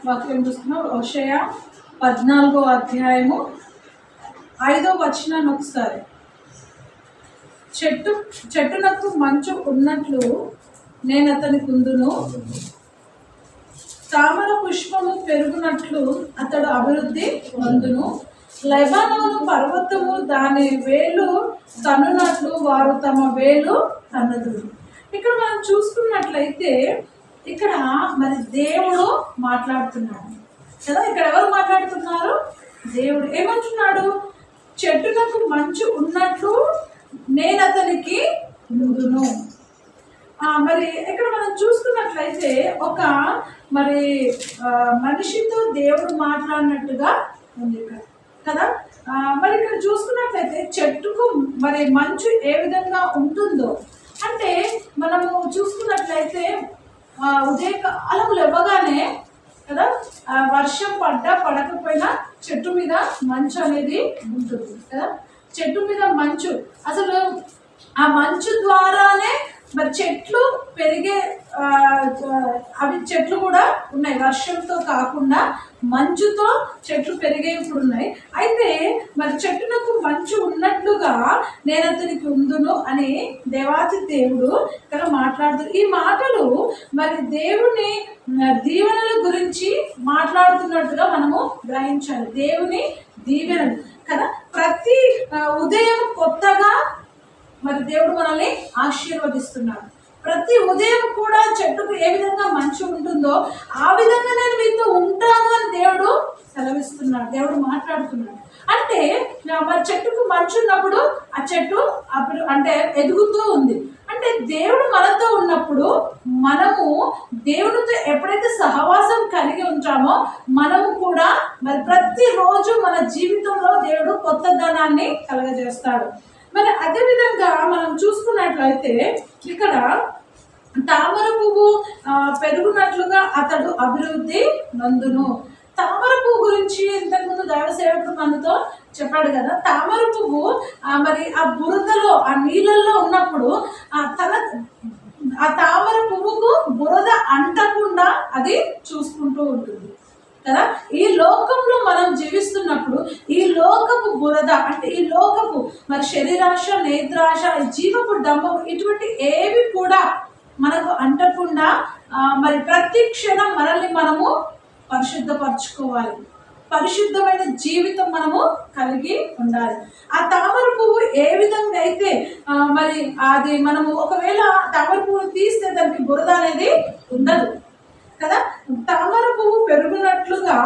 వాక్యం చూస్తున్నాం. హోషేయ 14వ అధ్యాయము 5వ వచనాన్ని ఒకసారి. చెట్టునకు మంచు ఉన్నట్లు నేను అతని కుందును, తామర పుష్పము పెరుగునట్లు అతడు అభివృద్ధి పొందును, లెబానోను పర్వతము దాని వేలు తన్నునట్లు వారు తమ వేలు తన్నుదురు. ఇక్కడ మనం చూసుకున్నట్లయితే ఇక్కడ మరి దేవుడు మాట్లాడుతున్నాడు కదా. ఇక్కడ ఎవరు మాట్లాడుతున్నారు? దేవుడు ఏమంటున్నాడు? చెట్టునకు మంచు ఉన్నట్లు నేను అతనికి ముందును. మరి ఇక్కడ మనం చూసుకున్నట్లయితే ఒక మరి మనిషితో దేవుడు మాట్లాడినట్టుగా ఉంది కదా. మరి ఇక్కడ చూసుకున్నట్లయితే చెట్టుకు మరి మంచు ఏ విధంగా ఉంటుందో అంటే మనము చూసుకున్నట్లయితే ఉదయకాలములు ఇవ్వగానే కదా, వర్షం పడ్డా పడకపోయినా చెట్టు మీద మంచు అనేది ఉంటుంది కదా. చెట్టు మీద మంచు, అసలు ఆ మంచు ద్వారానే మరి చెట్లు పెరిగే అవి చెట్లు కూడా ఉన్నాయి. వర్షంతో కాకుండా మంచుతో చెట్లు పెరిగే ఇప్పుడు ఉన్నాయి. అయితే మరి చెట్టునకు మంచు ఉన్నట్లుగా నేను అతనికి ఉందును అని దేవాతి దేవుడు ఇక్కడ మాట్లాడుతూ, ఈ మాటలు మరి దేవుని దీవెనల గురించి మాట్లాడుతున్నట్టుగా మనము గ్రహించాలి. దేవుని దీవెనలు కదా. ప్రతి ఉదయం కొత్తగా మరి దేవుడు మనల్ని ఆశీర్వదిస్తున్నాడు. ప్రతి ఉదయం కూడా చెట్టుకు ఏ విధంగా మంచు ఉంటుందో ఆ విధంగా నేను మీతో ఉంటాను అని దేవుడు సెలవిస్తున్నాడు. దేవుడు మాట్లాడుతున్నాడు. అంటే మరి చెట్టుకు మంచు ఉన్నప్పుడు ఆ చెట్టు అంటే ఎదుగుతూ ఉంది. అంటే దేవుడు మనతో ఉన్నప్పుడు మనము దేవుడితో ఎప్పుడైతే సహవాసం కలిగి ఉంటామో మనము కూడా మరి ప్రతిరోజు మన జీవితంలో దేవుడు కొత్త ధనాన్ని కలగజేస్తాడు. మరి అదేవిధంగా మనం చూసుకున్నట్లయితే ఇక్కడ తామర పువ్వు పెరుగునట్లుగా అతడు అభివృద్ధి నందును. తామర పువ్వు గురించి ఇంతకుముందు దైవ సేవకుడు మనతో చెప్పాడు కదా. తామర పువ్వు మరి ఆ బురదలో ఆ నీళ్ళల్లో ఉన్నప్పుడు ఆ తామర పువ్వుకు బురద అంటకుండా అది చూసుకుంటూ ఉంటుంది కదా. ఈ లోకంలో మనం జీవిస్తున్నప్పుడు ఈ లోకపు బురద అంటే ఈ లోకపు మరి శరీరాశ, నేత్రాశ, జీవపు డంబం ఇటువంటి ఏవి కూడా మనకు అంటకుండా మరి ప్రతి క్షణం మనల్ని మనము పరిశుద్ధపరచుకోవాలి. పరిశుద్ధమైన జీవితం మనము కలిగి ఉండాలి. ఆ తామర పువ్వు ఏ విధంగా అయితే మరి అది మనము ఒకవేళ తామర పువ్వు తీస్తే దానికి బురద అనేది ఉండదు కదా. తామర పువ్వు పెరుగునట్లుగా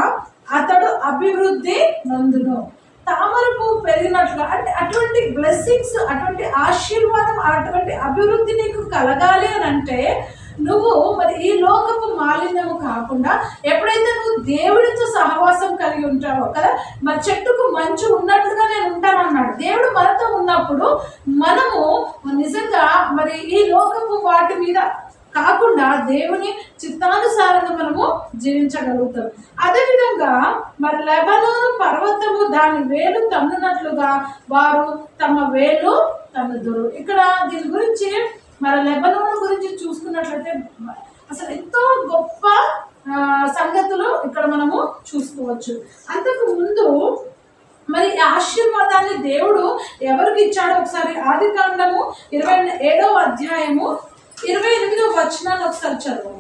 అతడు అభివృద్ధి నందును. తామర పువ్వు పెరిగినట్లుగా అంటే అటువంటి బ్లెస్సింగ్స్, అటువంటి ఆశీర్వాదం, అటువంటి అభివృద్ధి నీకు కలగాలి అని అంటే నువ్వు మరి ఈ లోకపు మాలిన్యము కాకుండా ఎప్పుడైతే నువ్వు దేవుడితో సహవాసం కలిగి ఉంటావో కదా. మరి చెట్టుకు మంచు ఉన్నట్లుగా నేను ఉంటానన్నాడు. దేవుడు మనతో ఉన్నప్పుడు మనము నిజంగా మరి ఈ లోకపు వాటి మీద కాకుండా దేవుని చిత్తానుసారంగా మనము జీవించగలుగుతాం. అదేవిధంగా మరి లెబానోను పర్వతము దాని వేలు తన్నునట్లుగా వారు తమ వేలు తన్నుదురు. ఇక్కడ దీని గురించి మరి లెబానోను గురించి చూసుకున్నట్లయితే అసలు ఎంతో గొప్ప సంగతులు ఇక్కడ మనము చూసుకోవచ్చు. అంతకు ముందు మరి ఆశీర్వాదాన్ని దేవుడు ఎవరికి ఇచ్చాడో ఒకసారి ఆదికాండము 27వ అధ్యాయము 28వ వచనాన్ని ఒకసారి చదువు.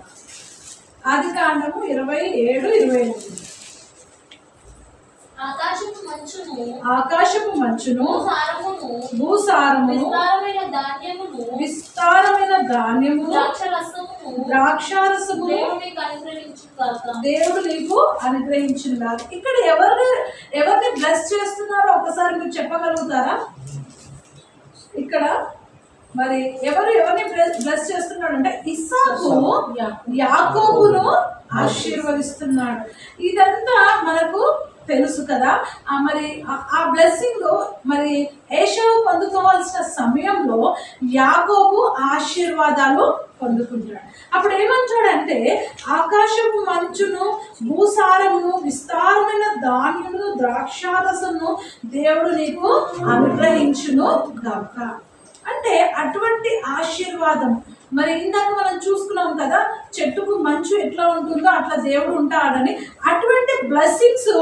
ఆదికాండము 27:28. ఆకాశపు మంచును భూసారమును విస్తారమైన ధాన్యము ద్రాక్షారసము దేవుడు నీకు అనుగ్రహించుగాక. ఇక్కడ ఎవరిని బ్లెస్ చేస్తున్నారో ఒకసారి మీరు చెప్పగలుగుతారా? ఇక్కడ మరి ఎవరిని బ్లెస్ చేస్తున్నాడు అంటే ఇస్సాకు యాకోబును ఆశీర్వదిస్తున్నాడు. ఇదంతా మనకు తెలుసు కదా. మరి ఆ బ్లెస్సింగ్ మరి ఏశావు పొందుకోవాల్సిన సమయంలో యాకోబు ఆశీర్వాదాలు పొందుకుంటాడు. అప్పుడు ఏమంటాడంటే ఆకాశపు మంచును భూసారమును విస్తారమైన ధాన్యమును ద్రాక్షారసమును దేవుడు నీకు అనుగ్రహించును గాక. అంటే అటువంటి ఆశీర్వాదం మరి ఇందాక మనం చూసుకున్నాం కదా, చెట్టుకు మంచు ఎట్లా ఉంటుందో అట్లా దేవుడు ఉంటాడని. అటువంటి బ్లెస్సింగ్స్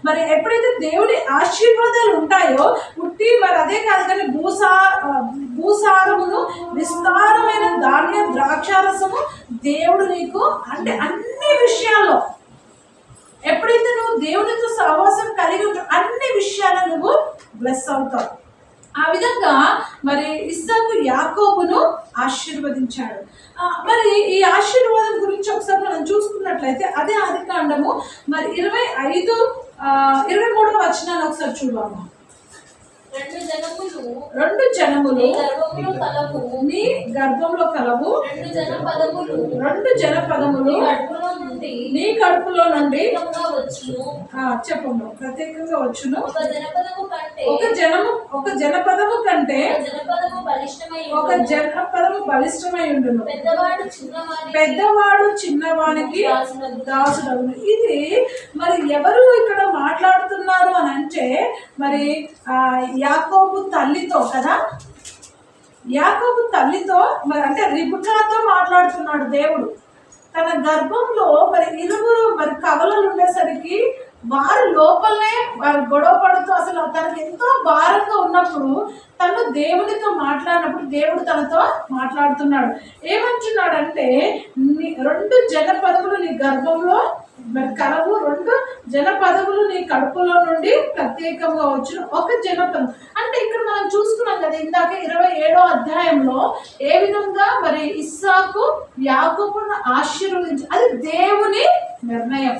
మరి ఎప్పుడైతే దేవుడి ఆశీర్వాదాలు ఉంటాయో ఉట్టి మరి అదే కాదు కానీ భూసారమును విస్తారమైన ధాన్య ద్రాక్షారసము దేవుడు నీకు అంటే అన్ని విషయాల్లో ఎప్పుడైతే నువ్వు దేవునితో సహవాసం కలిగి ఉంటావు అన్ని విషయాలు నువ్వు బ్లెస్ అవుతావు. ఆ విధంగా మరి ఇస్సాకు యాకోబును ఆశీర్వదించాడు. మరి ఈ ఆశీర్వాదం గురించి ఒకసారి మనం చూసుకున్నట్లయితే అదే ఆదికాండము మరి 23వ వచనాన్ని ఒకసారి చూద్దాము. రెండు జనములు నీ గర్భంలో కలవు, రెండు జనపదములు నీ కడుపులో నుండి చెప్పము ప్రత్యేకంగా వచ్చును. ఒక జనపదము కంటే ఒక జనపదము బలిష్టమై ఉండును, పెద్దవాడు చిన్నవానికి దాసుడవును. ఇది మరి ఎవరు ఇక్కడ మాట్లాడుతున్నారు అని అంటే మరి యాకోబు తల్లితో కదా, యాకోబు తల్లితో మరి అంటే రిబకాతో మాట్లాడుతున్నాడు దేవుడు. తన గర్భంలో మరి ఇరువురు మరి కవలలు ఉండేసరికి వారు లోపలనే వారు గొడవ పడుతూ అసలు తనకు ఎంతో భారంగా ఉన్నప్పుడు తను దేవునితో మాట్లాడినప్పుడు దేవుడు తనతో మాట్లాడుతున్నాడు. ఏమంటున్నాడంటే రెండు జనపదములు నీ గర్భంలో మరి కలవు, రెండు జనపదములు నీ కడుపులో నుండి ప్రత్యేకంగా వచ్చిన ఒక జనపదం. అంటే ఇక్కడ మనం చూసుకున్నాం కదా ఇందాక 27వ అధ్యాయంలో ఏ విధంగా మరి ఇస్సాకు యాకోబును ఆశీర్వదించి అది దేవుని నిర్ణయం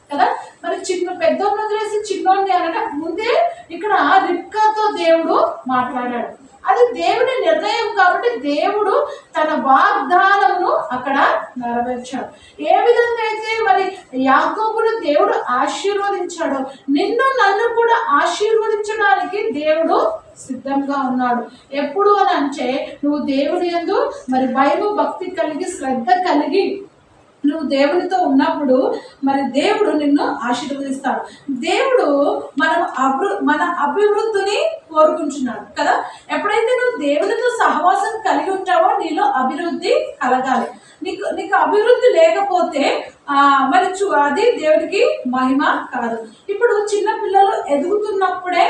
కదా. మరి పెద్దోడిని వదిలేసి చిన్నోడిని అంటే ముందే ఇక్కడ రిబ్కాతో దేవుడు మాట్లాడాడు. అది దేవుని నిర్ణయం కాబట్టి దేవుడు తన వాగ్దానమును అక్కడ నెరవేర్చాడు. ఏ విధంగా అయితే మరి యాకోబును దేవుడు ఆశీర్వదించాడో నిన్ను నన్ను కూడా ఆశీర్వదించడానికి దేవుడు సిద్ధంగా ఉన్నాడు. ఎప్పుడు అని అంటే నువ్వు దేవుని యందు మరి భయము భక్తి కలిగి శ్రద్ధ కలిగి నువ్వు దేవునితో ఉన్నప్పుడు మరి దేవుడు నిన్ను ఆశీర్వదిస్తాడు. దేవుడు మన అభివృద్ధిని కోరుకుంటున్నాడు కదా. ఎప్పుడైతే నువ్వు దేవునితో సహవాసం కలిగి ఉంటావో నీలో అభివృద్ధి కలగాలి. నీకు అభివృద్ధి లేకపోతే మరి అది దేవుడికి మహిమ కాదు. ఇప్పుడు చిన్న పిల్లలు ఎదుగుతున్నప్పుడే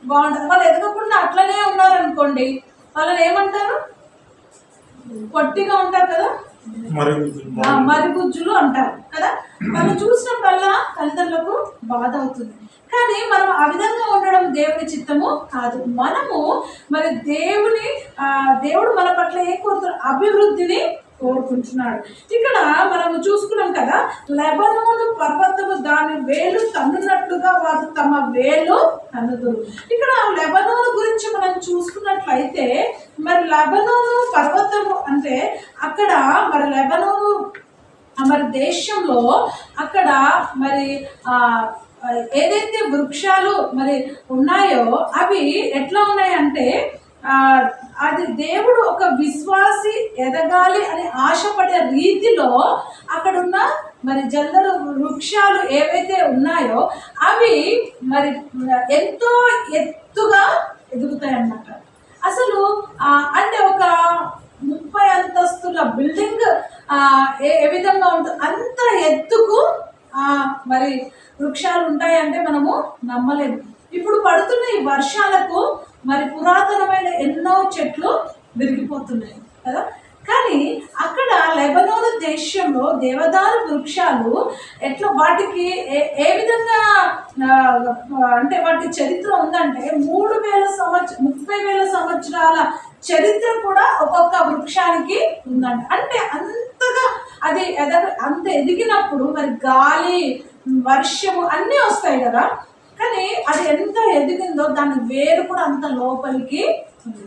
బాగుంటుంది. వాళ్ళు ఎదగకుండా అట్లనే ఉన్నారనుకోండి వాళ్ళని ఏమంటారు? పొట్టిగా ఉంటారు కదా, మరిగుజ్జులు అంటారు కదా. మనం చూసినప్పుడల్లా తల్లిదండ్రులకు బాధ అవుతుంది. కానీ మనం ఆ విధంగా ఉండడం దేవుని చిత్తము కాదు. మనము మరి దేవుడు మన పట్ల ఏం కోరుతున్నాడు? అభివృద్ధిని కోరుకుంటున్నాడు. ఇక్కడ మనము చూసుకున్నాం కదా, లెబనోను పర్వతము దాని వేలు తన్నున్నట్లుగా వారు తమ వేలు తన్నుదురు. ఇక్కడ లెబనోను గురించి మనం చూసుకున్నట్లయితే మరి లెబనోను పర్వతము అంటే అక్కడ మరి లెబనోను మరి దేశంలో అక్కడ మరి ఏదైతే వృక్షాలు మరి ఉన్నాయో అవి ఎట్లా ఉన్నాయంటే అది దేవుడు ఒక విశ్వాసి ఎదగాలి అని ఆశపడే రీతిలో అక్కడున్న మరి జల్లర వృక్షాలు ఏవైతే ఉన్నాయో అవి మరి ఎంతో ఎత్తుగా ఎదుగుతాయి అన్నమాట. అసలు అంటే ఒక 30 అంతస్తుల బిల్డింగ్ ఏ విధంగా ఉంటుంది అంత ఎత్తుకు మరి వృక్షాలు ఉంటాయంటే మనము నమ్మలేము. ఇప్పుడు పడుతున్న ఈ వర్షాలకు మరి పురాతనమైన ఎన్నో చెట్లు విరిగిపోతున్నాయి కదా. కానీ అక్కడ లెబనోను దేశంలో దేవదారు వృక్షాలు ఎట్లా వాటికి ఏ విధంగా అంటే వాటి చరిత్ర ఉందంటే 30,000 సంవత్సరాల చరిత్ర కూడా ఒక్కొక్క వృక్షానికి ఉందంట. అంటే అంతగా అది అంత ఎదిగినప్పుడు మరి గాలి వర్షము అన్నీ వస్తాయి కదా. కానీ అది ఎంత ఎదిగిందో దాని వేరు కూడా అంత లోపలికి ఉంది.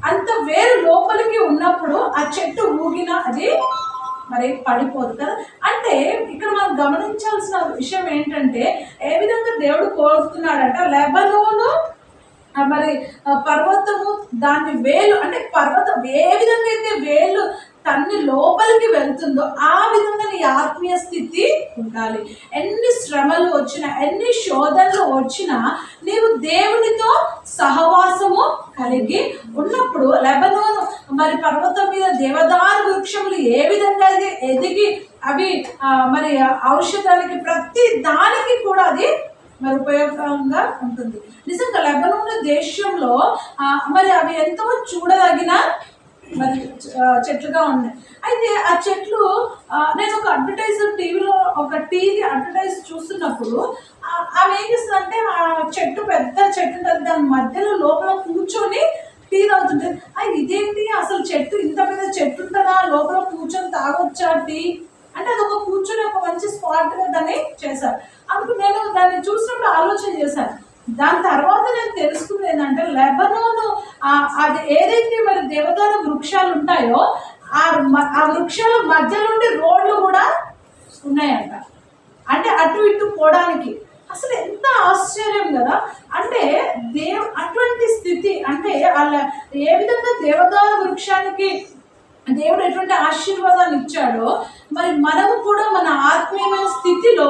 అంత వేరు లోపలికి ఉన్నప్పుడు ఆ చెట్టు ఊగినా అది మరి పడిపోదు కదా. అంటే ఇక్కడ మనం గమనించాల్సిన విషయం ఏంటంటే ఏ విధంగా దేవుడు కోరుతున్నాడంటే లెబనోను మరి పర్వతము దాని వేలు అంటే పర్వతం ఏ విధంగా అయితే వేలు తన్ని లోపలికి వెళ్తుందో ఆ విధంగా నీ ఆత్మీయ స్థితి ఉండాలి. ఎన్ని శ్రమలు వచ్చినా, ఎన్ని శోధనలు వచ్చినా నీవు దేవునితో సహవాసము కలిగి ఉన్నప్పుడు లెబనోను మరి పర్వతం మీద దేవదారు వృక్షములు ఏ విధంగా ఎదిగి అవి మరి ఔషధానికి ప్రతి దానికి కూడా అది మరి ఉపయోగంగా ఉంటుంది. నిజంగా లెబనోను దేశంలో మరి అవి ఎంతో చూడదగిన మరి చెట్లుగా ఉన్నాయి. అయితే ఆ చెట్లు నేను ఒక అడ్వర్టైజర్ టీవీలో ఒక టీవీ అడ్వర్టైజ్ చూస్తున్నప్పుడు అవి ఏం చేస్తుందంటే ఆ చెట్టు పెద్ద చెట్టు ఉంటుంది, దాని మధ్యలో లోపల కూర్చొని టీ తాగుతుంటుంది. ఇదేంటి అసలు చెట్టు ఇంత పెద్ద చెట్టు ఉంటుందా, లోపల కూర్చొని తాగొచ్చా టీ అంటే అది ఒక కూర్చొని ఒక మంచి స్పాట్గా దాన్ని చేశారు. అందుకు నేను దాన్ని చూసినప్పుడు ఆలోచన చేశాను. దాని తర్వాత నేను తెలుసుకున్నది ఏంటంటే లెబనోను అది ఏదైతే మరి దేవదార వృక్షాలు ఉంటాయో ఆ వృక్షాల మధ్య నుండి రోడ్లు కూడా ఉన్నాయంట, అంటే అటు ఇటు పోవడానికి. అసలు ఎంత ఆశ్చర్యం కదా. అంటే అటువంటి స్థితి అంటే వాళ్ళ ఏ విధంగా దేవదార వృక్షానికి దేవుడు ఎటువంటి ఆశీర్వాదాన్ని ఇచ్చాడో మరి మనము కూడా మన ఆత్మీయమైన స్థితిలో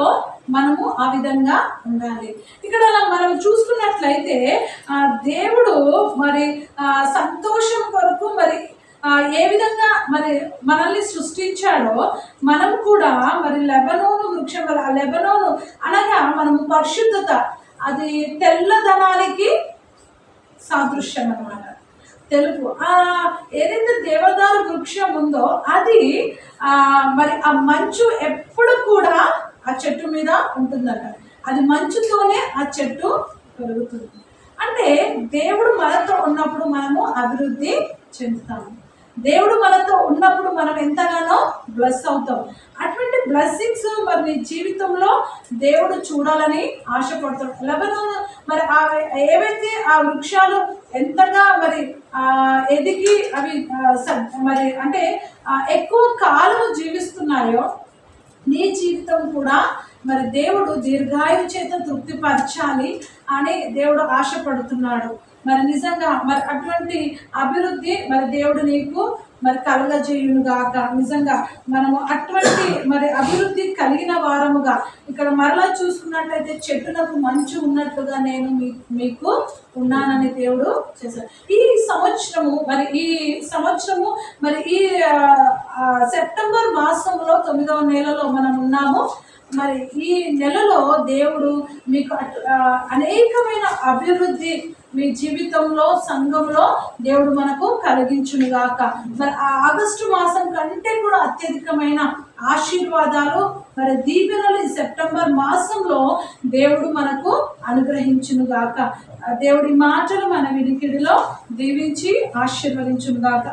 మనము ఆ విధంగా ఉండాలి. ఇక్కడ మనం చూసుకున్నట్లయితే దేవుడు మరి సంతోషం కొరకు మరి ఏ విధంగా మరి మనల్ని సృష్టించాడో మనము కూడా మరి లెబనోను వృక్షం, లెబనోను అనగా మనము పరిశుద్ధత, అది తెల్లదనానికి సాదృశ్యం అన్నమాట. తెలుపు ఏదైతే దేవదారు వృక్షం ఉందో అది మరి ఆ మంచు ఎప్పుడు కూడా ఆ చెట్టు మీద ఉంటుందట. అది మంచుతోనే ఆ చెట్టు పెరుగుతుంది. అంటే దేవుడు మనతో ఉన్నప్పుడు మనము అభివృద్ధి చెందుతాము. దేవుడు మనతో ఉన్నప్పుడు మనం ఎంతగానో బ్లెస్ అవుతాం. అటువంటి బ్లెస్సింగ్స్ మరి నీ జీవితంలో దేవుడు చూడాలని ఆశపడతాడు. లెబనోను మరి ఏవైతే ఆ వృక్షాలు ఎంతగా మరి ఎదిగి అవి మరి అంటే ఎక్కువ కాలం జీవిస్తున్నాయో నీ జీవితం కూడా మరి దేవుడు దీర్ఘాయువు చేత తృప్తిపరచాలి అని దేవుడు ఆశపడుతున్నాడు. మరి నిజంగా మరి అటువంటి అభివృద్ధి మరి దేవుడు నీకు మరి కలగజేయునుగాక. నిజంగా మనము అటువంటి మరి అభివృద్ధి కలిగిన వారముగా ఇక్కడ మరలా చూసుకున్నట్లయితే చెట్టునకు మంచు ఉన్నట్లుగా నేను మీకు ఉన్నానని దేవుడు చేశారు. ఈ సంవత్సరము మరి ఈ సెప్టెంబర్ మాసంలో 9వ నెలలో మనం ఉన్నాము. మరి ఈ నెలలో దేవుడు మీకు అనేకమైన అభివృద్ధి మీ జీవితంలో సంఘంలో దేవుడు మనకు కలిగించునుగాక. మరి ఆ ఆగస్టు మాసం కంటే కూడా అత్యధికమైన ఆశీర్వాదాలు మరి దీవెనలు ఈ సెప్టెంబర్ మాసంలో దేవుడు మనకు అనుగ్రహించునుగాక. దేవుడి మాటలు మన వినికిడిలో దీవించి ఆశీర్వదించునుగాక.